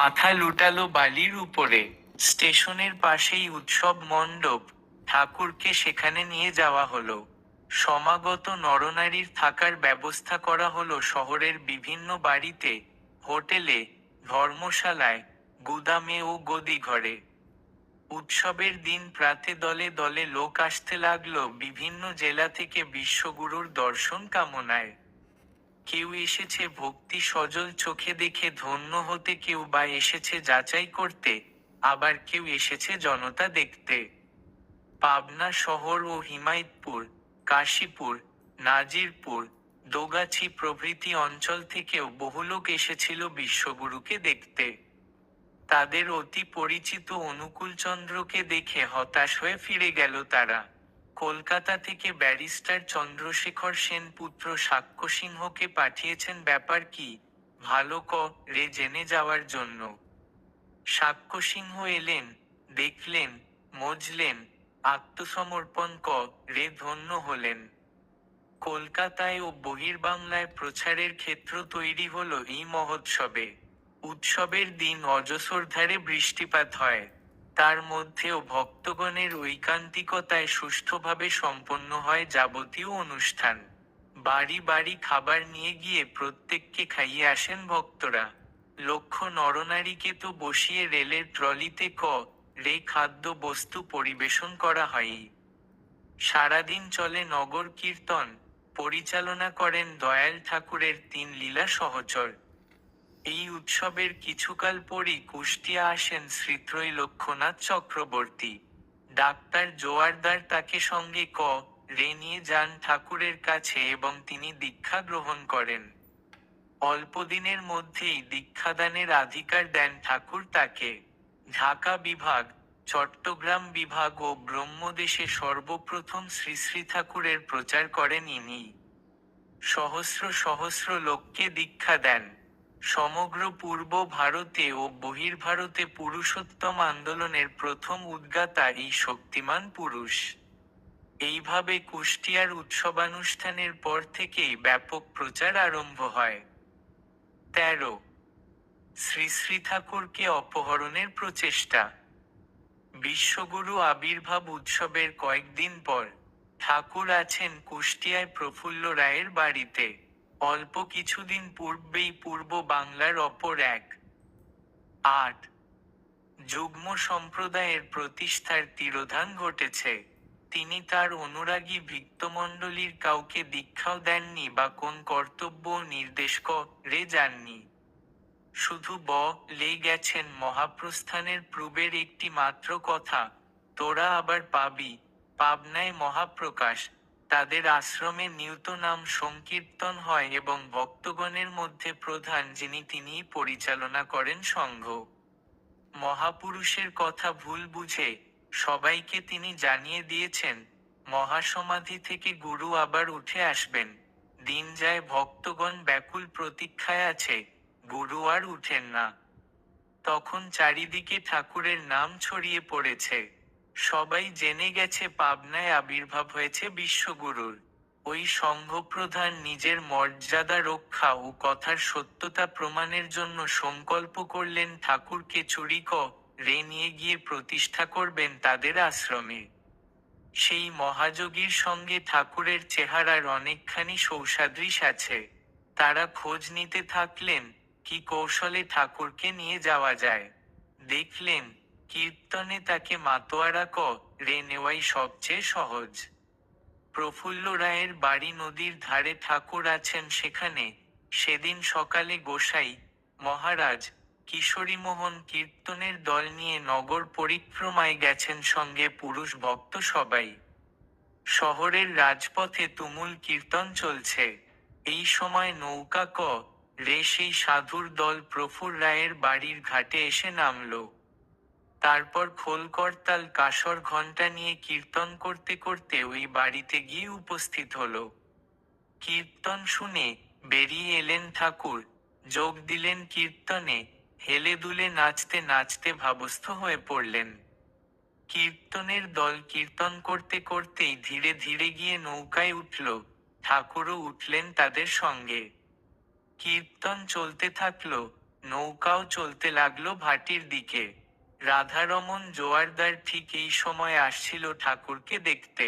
মাথা লুটালো বালির উপরে। স্টেশনের পাশেই উৎসব মণ্ডপ, ঠাকুরকে সেখানে নিয়ে যাওয়া হলো। সমাগত নরনারীর থাকার ব্যবস্থা করা হলো শহরের বিভিন্ন বাড়িতে, হোটেলে, ধর্মশালায়, গুদামে ও গদিঘরে। উৎসবের দিন প্রাতে দলে দলে লোক আসতে লাগলো বিভিন্ন জেলা থেকে বিশ্বগুরুর দর্শন কামনায়। কেউ এসেছে ভক্তি সজল চোখে দেখে ধন্য হতে, কেউ বা এসেছে যাচাই করতে, আবার কেউ এসেছে জনতা দেখতে। পাবনা শহর ও হিমায়তপুর, কাশীপুর, নাজিরপুর, দোগাছি প্রভৃতি অঞ্চল থেকেও বহু লোক এসেছিল বিশ্বগুরুকে দেখতে। তাদের অতি পরিচিত অনুকূলচন্দ্রকে দেখে হতাশ হয়ে ফিরে গেল তারা। কলকাতা থেকে ব্যারিস্টার চন্দ্রশেখর সেন পুত্র সাক্ষ্যসিংহকে পাঠিয়েছেন ব্যাপার কি, ভালো রে জেনে যাওয়ার জন্য। সাক্ষ্যসিংহ এলেন, দেখলেন, মজলেন, আত্মসমর্পণ রে ধন্য হলেন। কলকাতায় ও বহির্বাংলায় প্রচারের ক্ষেত্র তৈরি হলো এই মহোৎসবে। উৎসবের দিন অজস্র ধারে বৃষ্টিপাত হয়। তার মধ্যেও ভক্তগণের ঐকান্তিকতায় সুষ্ঠুভাবে সম্পন্ন হয় যাবতীয় অনুষ্ঠান। বাড়ি বাড়ি খাবার নিয়ে গিয়ে প্রত্যেককে খাইয়ে আসেন ভক্তরা। লক্ষ নরনারীকে তো বসিয়ে রেলের ট্রলিতে রে খাদ্য বস্তু পরিবেশন করা হয়। সারাদিন চলে নগর কীর্তন, পরিচালনা করেন দয়াল ঠাকুরের 3 লীলা সহচর। এই উৎসবের কিছুকাল পরই কুষ্টিয়া আসেন শ্রীত্রৈলোক্যনাথ চক্রবর্তী। ডাক্তার জোয়ারদার তাকে সঙ্গে রে নিয়ে যান ঠাকুরের কাছে এবং তিনি দীক্ষা গ্রহণ করেন। অল্পদিনের মধ্যেই দীক্ষাদানের অধিকার দেন ঠাকুর তাকে। ঢাকা বিভাগ, চট্টগ্রাম বিভাগ ও ব্রহ্মদেশে সর্বপ্রথম শ্রী শ্রী ঠাকুরের প্রচার করেন ইনি। সহস্র সহস্র লোককে দীক্ষা দেন। সমগ্র পূর্ব ভারতে ও বহির্ভারতে পুরুষোত্তম আন্দোলনের প্রথম উদ্গাতা এই শক্তিমান পুরুষ। এইভাবে কুষ্টিয়ার উৎসবানুষ্ঠানের পর থেকেই ব্যাপক প্রচার আরম্ভ হয়। 13. শ্রী শ্রী ঠাকুরকে অপহরণের প্রচেষ্টা। বিশ্বগুরু আবির্ভাব উৎসবের কয়েকদিন পর ঠাকুর আছেন কুষ্টিয়ায় প্রফুল্ল রায়ের বাড়িতে। অল্প কিছুদিন পূর্বেই পূর্ব বাংলার অপর এক 8 যুগ্ম সম্প্রদায়ের প্রতিষ্ঠার তিরোধান ঘটেছে। তিনি তার অনুরাগী ভৃত্যমণ্ডলীর কাউকে দীক্ষাও দেননি বা কোন কর্তব্য নির্দেশ রে যাননি। শুধু লে গেছেন মহাপ্রস্থানের পূর্বের একটি মাত্র কথা, তোরা আবার পাবি, পাবনায় মহাপ্রকাশ। তাদের আশ্রমে নিয়ত নাম সংকীর্তন হয় এবং ভক্তগণের মধ্যে প্রধান যিনি তিনিই পরিচালনা করেন সংঘ। মহাপুরুষের কথা ভুল বুঝে সবাইকে তিনি জানিয়ে দিয়েছেন, মহাসমাধি থেকে গুরু আবার উঠে আসবেন। দিন যায় ভক্তগণ ব্যাকুল প্রতীক্ষায় আছে, গুরু আর উঠেন না। তখন চারিদিকে ঠাকুরের নাম ছড়িয়ে পড়েছে। সবাই জেনে গেছে পাবনায় আবির্ভাব হয়েছে বিশ্বগুরুর। ওই সংঘপ্রধান নিজের মর্যাদা রক্ষা ও কথার সত্যতা প্রমাণের জন্য সংকল্প করলেন ঠাকুরকে চুরি রে নিয়ে গিয়ে প্রতিষ্ঠা করবেন তাদের আশ্রমে। সেই মহাযোগীর সঙ্গে ঠাকুরের চেহারার অনেকখানি সৌসাদৃশ আছে। তারা খোঁজ নিতে থাকলেন, কি কৌশলে ঠাকুরকে নিয়ে যাওয়া যায়। দেখলেন, কীর্তনে তাকে মাতোয়ারা রে নেওয়াই সবচেয়ে সহজ। প্রফুল্ল রায়ের বাড়ি নদীর ধারে, ঠাকুর আছেন সেখানে। সেদিন সকালে গোসাই মহারাজ কিশোরীমোহন কীর্তনের দল নিয়ে নগর পরিক্রমায় গেছেন, সঙ্গে পুরুষ ভক্ত সবাই। শহরের রাজপথে তুমুল কীর্তন চলছে। এই সময় নৌকা রে সেই সাধুর দল প্রফুর রায়ের বাড়ির ঘাটে এসে নামল। তারপর খোল করতাল কাসর ঘণ্টা নিয়ে কীর্তন করতে করতে ওই বাড়িতে গিয়ে উপস্থিত হলো। কীর্তন শুনে বেরিয়ে এলেন ঠাকুর, যোগ দিলেন কীর্তনে, হেলে দুলে নাচতে নাচতে ভাবস্থ হয়ে পড়লেন। কীর্তনের দল কীর্তন করতে করতেই ধীরে ধীরে গিয়ে নৌকায় উঠল, ঠাকুরও উঠলেন তাদের সঙ্গে। কীর্তন চলতে থাকল, নৌকাও চলতে লাগলো ভাটির দিকে। রাধারমণ জোয়ারদার ঠিক এই সময় আসছিল ঠাকুরকে দেখতে।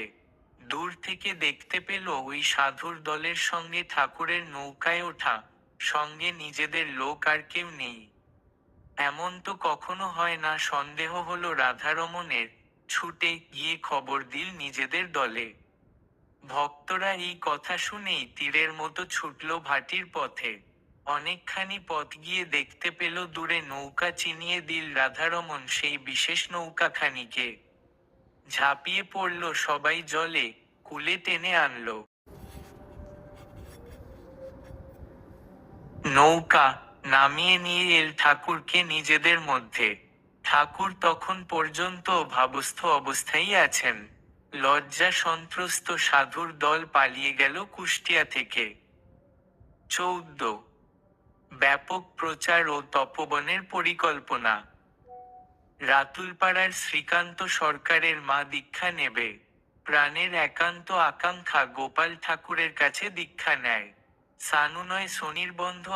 দূর থেকে দেখতে পেল ওই সাধুর দলের সঙ্গে ঠাকুরের নৌকায় ওঠা, সঙ্গে নিজেদের লোক আর কেউ নেই। এমন তো কখনো হয় না, সন্দেহ হলো রাধারমণের। ছুটে গিয়ে খবর দিল নিজেদের দলে। ভক্তরা এই কথা শুনেই তীরের মতো ছুটল ভাটির পথে। অনেকখানি পথ গিয়ে দেখতে পেল দূরে নৌকা, চিনিয়ে দিল রাধারমণ সেই বিশেষ নৌকাখানিকে। ঝাঁপিয়ে পড়ল সবাই জলে, কুলে টেনে আনলো। নৌকা নামিয়ে নিয়ে এল ঠাকুরকে নিজেদের মধ্যে। ঠাকুর তখন পর্যন্ত ভাবস্থ অবস্থায় আছেন। লজ্জা সন্ত্রস্ত সাধুর দল পালিয়ে গেল কুষ্টিয়া থেকে। 14 ব্যাপক প্রচার ও তপবনের পরিকল্পনা। রাতুলপাড়ার শ্রীকান্ত সরকারের মা দীক্ষা নেবে। প্রাণের একান্ত আকাঙ্ক্ষা গোপাল ঠাকুরের কাছে দীক্ষা নেয়। সানুনয় শনির বন্ধ